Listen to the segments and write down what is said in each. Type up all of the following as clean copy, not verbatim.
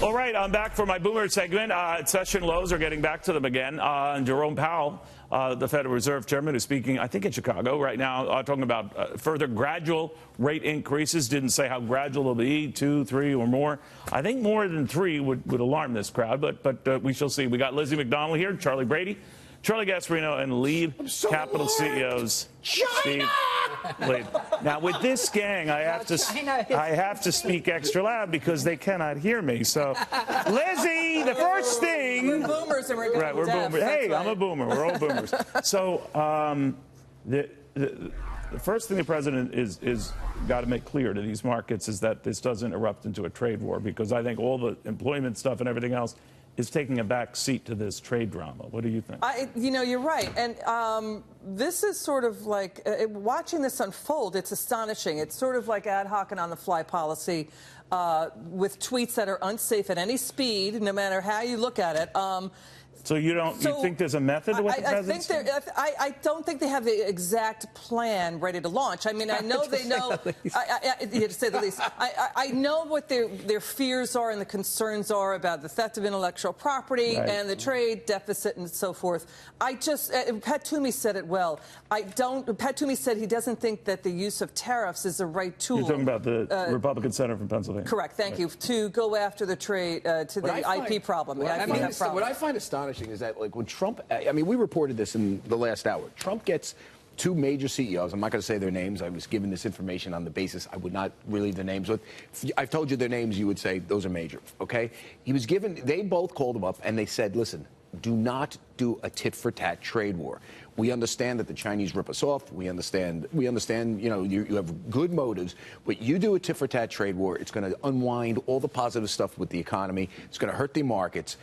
All right, I'm back for my Boomer segment. Session lows are getting back to them again. And Jerome Powell, the Federal Reserve Chairman, is speaking, I think, in Chicago right now, talking about further gradual rate increases. Didn't say how gradual they'll be, 2, 3, or more. I think more than 3 would alarm this crowd, but we shall see. We got Lizzie MacDonald here, Charlie Brady, Charlie Gasparino, and Leeb, Capital CEOs. China! Leeb. Now, with this gang, I have to speak extra loud because they cannot hear me. So, Lizzie, the first thing. We're boomers and we're right. We're boomers. Hey, I'm a boomer. We're all boomers. So, the first thing the president is got to make clear to these markets is that this doesn't erupt into a trade war, because I think all the employment stuff and everything else is taking a back seat to this trade drama. What do you think? You're right. And this is sort of like, watching this unfold, it's astonishing. It's sort of like ad hoc and on-the-fly policy with tweets that are unsafe at any speed, no matter how you look at it. So you think there's a method to what the president's doing? I don't think they have the exact plan ready to launch. I mean, I know they know. To say the least, I know what their fears are and the concerns are about the theft of intellectual property and the trade deficit and so forth. Pat Toomey said it well. Pat Toomey said he doesn't think that the use of tariffs is the right tool. You're talking about the Republican senator from Pennsylvania. Correct. Thank you. To go after the trade, to the IP problem. What I find astonishing is that, like, when Trump, I mean, we reported this in the last hour. Trump gets 2 major CEOs. I'm not going to say their names. I was given this information on the basis I would not relieve their names. But if I've told you their names, you would say those are major. Okay? They both called him up and they said, listen, do not do a tit-for-tat trade war. We understand that the Chinese rip us off. We understand, you know, you have good motives, but you do a tit-for-tat trade war, it's going to unwind all the positive stuff with the economy. It's going to hurt the markets.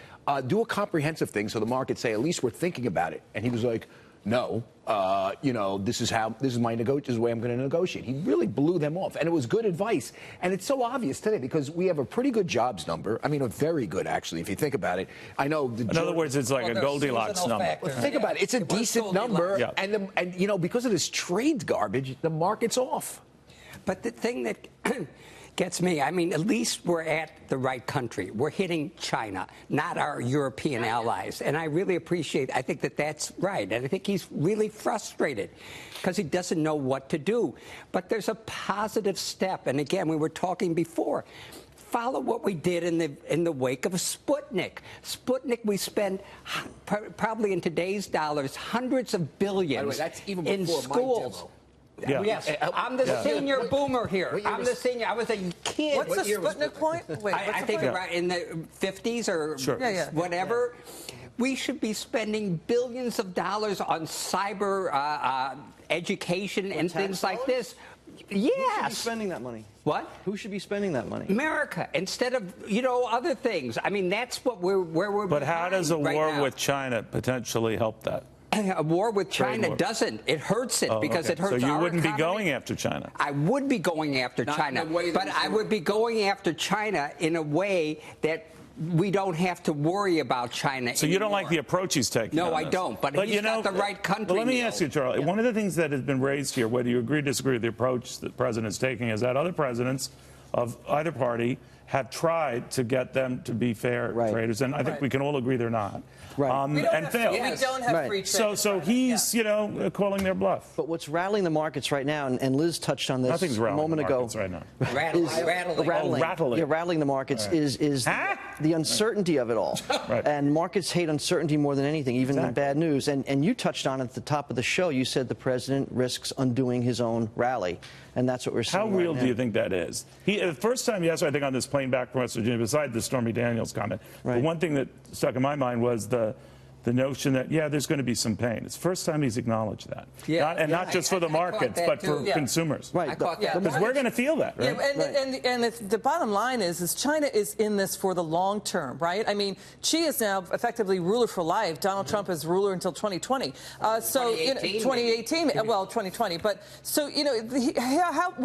Do a comprehensive thing so the markets say, at least we're thinking about it. And he was like, no, you know, this is the way I'm going to negotiate. He really blew them off, and it was good advice. And it's so obvious today because we have a pretty good jobs number. I mean, a very good, actually, if you think about it. I know. In other words, it's like a Goldilocks number. Well, think about it. It's a decent number, and you know, because of this trade garbage, the market's off. But the thing that gets me, I mean, at least we're at the right country. We're hitting China, not our European allies. And I really I think that that's right. And I think he's really frustrated because he doesn't know what to do. But there's a positive step. And again, we were talking before. Follow what we did in the wake of Sputnik. Sputnik, we spent probably in today's dollars hundreds of billions. By the way, that's even in before schools. my demo. Yeah. Yes, I'm the senior boomer here. I'm the senior. I was a kid. What's the Sputnik point? Wait, I think around in the 50s or whatever. We should be spending billions of dollars on cyber education and things like this. Yes. Who should be spending that money? What? Who should be spending that money? America, instead of, you know, other things. I mean, that's what where we're. But how does a war with China potentially help that? A war with China doesn't. It hurts it because it hurts our economy. So you wouldn't be going after China? I would be going after China, but I would be going after China in a way that we don't have to worry about China So you don't like the approach he's taking? No, I don't, but he's got the right country. But let me ask you, Charlie, one of the things that has been raised here, whether you agree or disagree with the approach the president's taking, is that other presidents of either party have tried to get them to be fair traders, and I think we can all agree they're not. And failed. We don't have free trade. So he's, you know, calling their bluff. But what's rattling the markets right now, and Liz touched on this a moment ago. Right now. Rattling the markets is the uncertainty of it all. And markets hate uncertainty more than anything, even in bad news. And you touched on it at the top of the show. You said the president risks undoing his own rally. And that's what we're seeing. How real do you think that is? The first time yesterday, I think, on this plane back from West Virginia, besides the Stormy Daniels comment, the one thing that stuck in my mind was the notion that, there's going to be some pain. It's the first time he's acknowledged that. Not just for the markets, but for consumers. Because we're going to feel that, right? And the bottom line is China is in this for the long term, right? I mean, Xi is now effectively ruler for life. Donald Trump is ruler until 2020. 2018, well, 2020. But so, you know,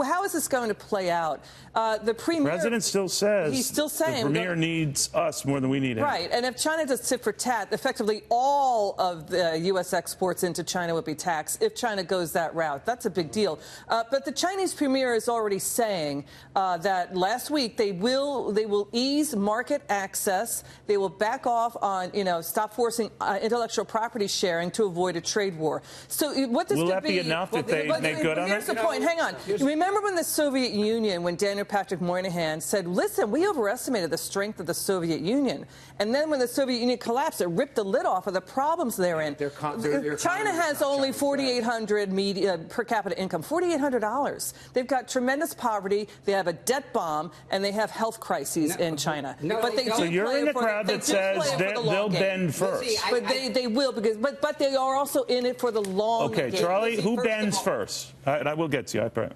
how is this going to play out? The president still says he's still saying the premier needs us more than we need him. Right. And if China does tit for tat, effectively all of the U.S. exports into China would be taxed if China goes that route. That's a big deal. But the Chinese premier is already saying that last week they will ease market access. They will back off on, stop forcing intellectual property sharing to avoid a trade war. So what this will could that be enough that they make good on it? Here's the point. Hang on. Remember when the Soviet Union, when Daniel Patrick Moynihan said, listen, we overestimated the strength of the Soviet Union. And then when the Soviet Union collapsed, it ripped the lid off of the problems they're in. China has only $4,800 per capita income, $4,800. They've got tremendous poverty. They have a debt bomb, and they have health crises in China. But they so you're in the crowd that says they'll bend first. But they will, but they are also in it for the long game. Okay, Charlie, who bends first? And I will get to you, I pray.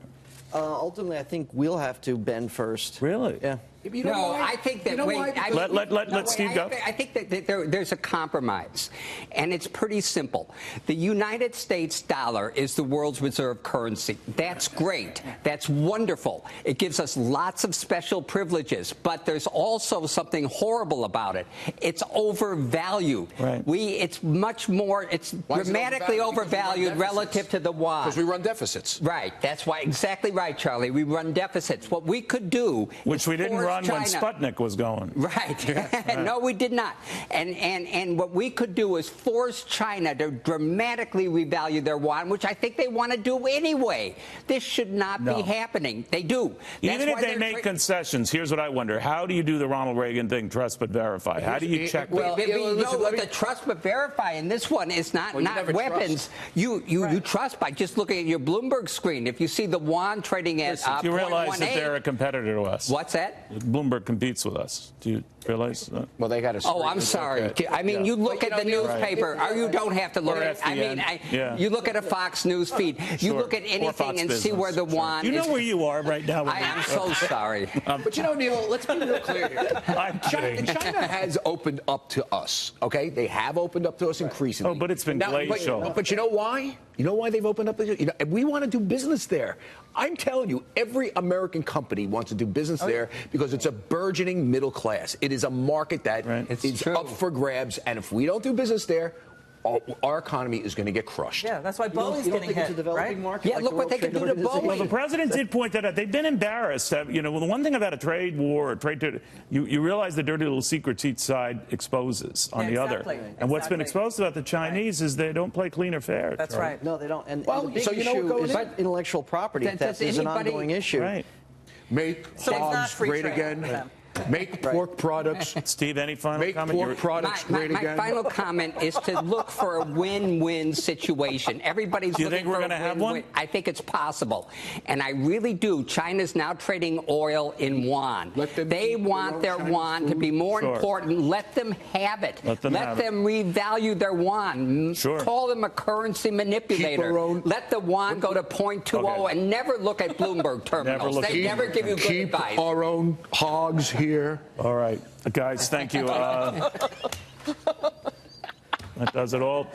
Ultimately, I think we'll have to bend first. Really? Yeah. No, I think that. Let Steve go. I think that there's a compromise, and it's pretty simple. The United States dollar is the world's reserve currency. That's great. That's wonderful. It gives us lots of special privileges, but there's also something horrible about it. It's overvalued. Right. It's much more. It's dramatically overvalued relative to the yuan. Because we run deficits. Right. That's why. Exactly right, Charlie. We run deficits. What we could do, which we didn't run when Sputnik was going. Right. No, we did not. And what we could do is force China to dramatically revalue their yuan, which I think they want to do anyway. This should not be happening. They do. Even if they make concessions, here's what I wonder. How do you do the Ronald Reagan thing, trust but verify? How do you check that? The trust but verify in this one is not weapons. You trust by just looking at your Bloomberg screen. If you see the yuan trading at 0.18. You realize that they're a competitor to us. What's that? Bloomberg competes with us. Do you realize that? Well, they got to. Oh, I'm sorry. Okay. I mean, you look at the newspaper, or you don't have to look at it. I mean, you look at a Fox News feed. You look at anything and see where the yuan is. You know where you are right now. I am so sorry. But Neil, let's be real clear here. China has opened up to us, okay? They have opened up to us increasingly. Oh, but it's been glacial. But you know why? You know why they've opened up? We want to do business there. I'm telling you, every American company wants to do business there because it's a burgeoning middle class. It is a market that is up for grabs, and if we don't do business there, our economy is going to get crushed. Yeah, that's why Boeing's getting hit, right? Market, yeah, look what they can do to Boeing. Well, the president did point that out. They've been embarrassed. The one thing about a trade war, you realize the dirty little secrets each side exposes on the other. And what's been exposed about the Chinese is they don't play clean or fair. That's right. No, they don't. And the big issue is intellectual property theft is an ongoing issue. Right. Make hogs great again. Make pork products. Steve, any final comment? Make pork products great again. My final comment is to look for a win-win situation. Everybody's do you looking think we're for going to have one? I think it's possible. And I really do. China's now trading oil in yuan. They want their yuan to be more important. Let them have it. Let them revalue their yuan. Call them a currency manipulator. Let the yuan go to 0.20 and never look at Bloomberg terminals. They never give you good advice. Keep our own hogs here. All right. Guys, thank you. That does it all.